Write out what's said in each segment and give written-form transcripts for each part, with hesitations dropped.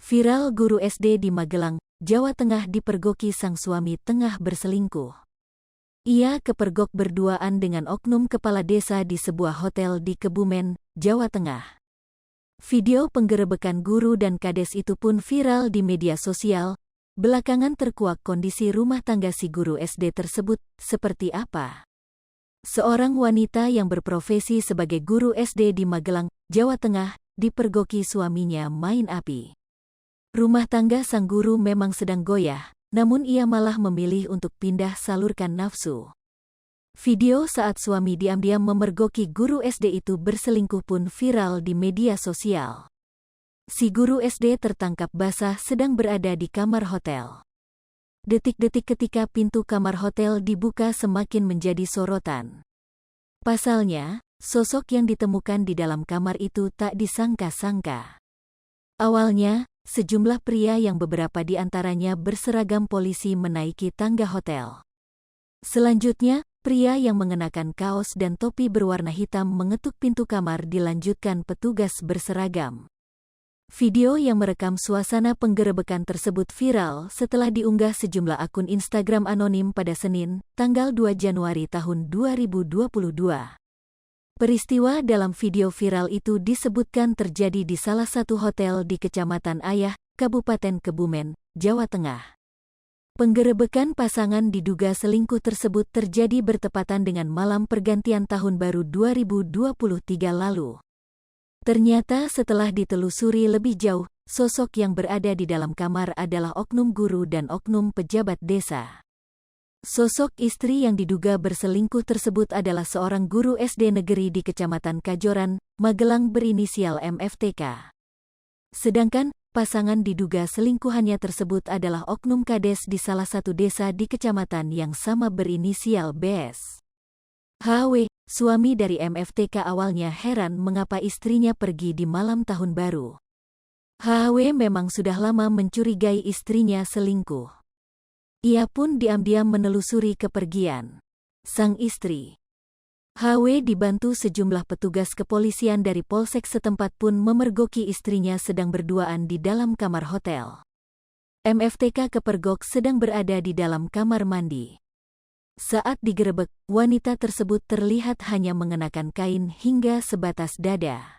Viral guru SD di Magelang, Jawa Tengah dipergoki sang suami tengah berselingkuh. Ia kepergok berduaan dengan oknum kepala desa di sebuah hotel di Kebumen, Jawa Tengah. Video penggerebekan guru dan kades itu pun viral di media sosial. Belakangan terkuak kondisi rumah tangga si guru SD tersebut seperti apa. Seorang wanita yang berprofesi sebagai guru SD di Magelang, Jawa Tengah, dipergoki suaminya main api. Rumah tangga sang guru memang sedang goyah, namun ia malah memilih untuk pindah salurkan nafsu. Video saat suami diam-diam memergoki guru SD itu berselingkuh pun viral di media sosial. Si guru SD tertangkap basah sedang berada di kamar hotel. Detik-detik ketika pintu kamar hotel dibuka semakin menjadi sorotan. Pasalnya, sosok yang ditemukan di dalam kamar itu tak disangka-sangka. Awalnya, sejumlah pria yang beberapa di antaranya berseragam polisi menaiki tangga hotel. Selanjutnya, pria yang mengenakan kaos dan topi berwarna hitam mengetuk pintu kamar dilanjutkan petugas berseragam. Video yang merekam suasana penggerebekan tersebut viral setelah diunggah sejumlah akun Instagram anonim pada Senin, tanggal 2 Januari tahun 2022. Peristiwa dalam video viral itu disebutkan terjadi di salah satu hotel di Kecamatan Ayah, Kabupaten Kebumen, Jawa Tengah. Penggerebekan pasangan diduga selingkuh tersebut terjadi bertepatan dengan malam pergantian tahun baru 2023 lalu. Ternyata setelah ditelusuri lebih jauh, sosok yang berada di dalam kamar adalah oknum guru dan oknum pejabat desa. Sosok istri yang diduga berselingkuh tersebut adalah seorang guru SD negeri di Kecamatan Kajoran, Magelang berinisial MFTK. Sedangkan, pasangan diduga selingkuhannya tersebut adalah oknum kades di salah satu desa di kecamatan yang sama berinisial BS. HW, suami dari MFTK awalnya heran mengapa istrinya pergi di malam tahun baru. HW memang sudah lama mencurigai istrinya selingkuh. Ia pun diam-diam menelusuri kepergian sang istri. HW dibantu sejumlah petugas kepolisian dari polsek setempat pun memergoki istrinya sedang berduaan di dalam kamar hotel. MFTK kepergok sedang berada di dalam kamar mandi. Saat digerebek, wanita tersebut terlihat hanya mengenakan kain hingga sebatas dada.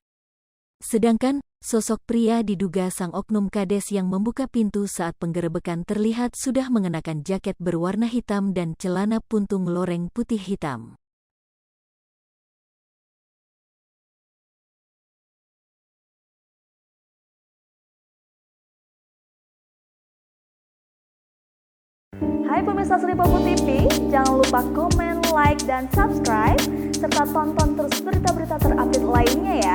Sedangkan, sosok pria diduga sang oknum kades yang membuka pintu saat penggerebekan terlihat sudah mengenakan jaket berwarna hitam dan celana puntung loreng putih hitam. Hai pemirsa Sri Popo TV, jangan lupa komen, like, dan subscribe, serta tonton terus berita-berita terupdate lainnya ya.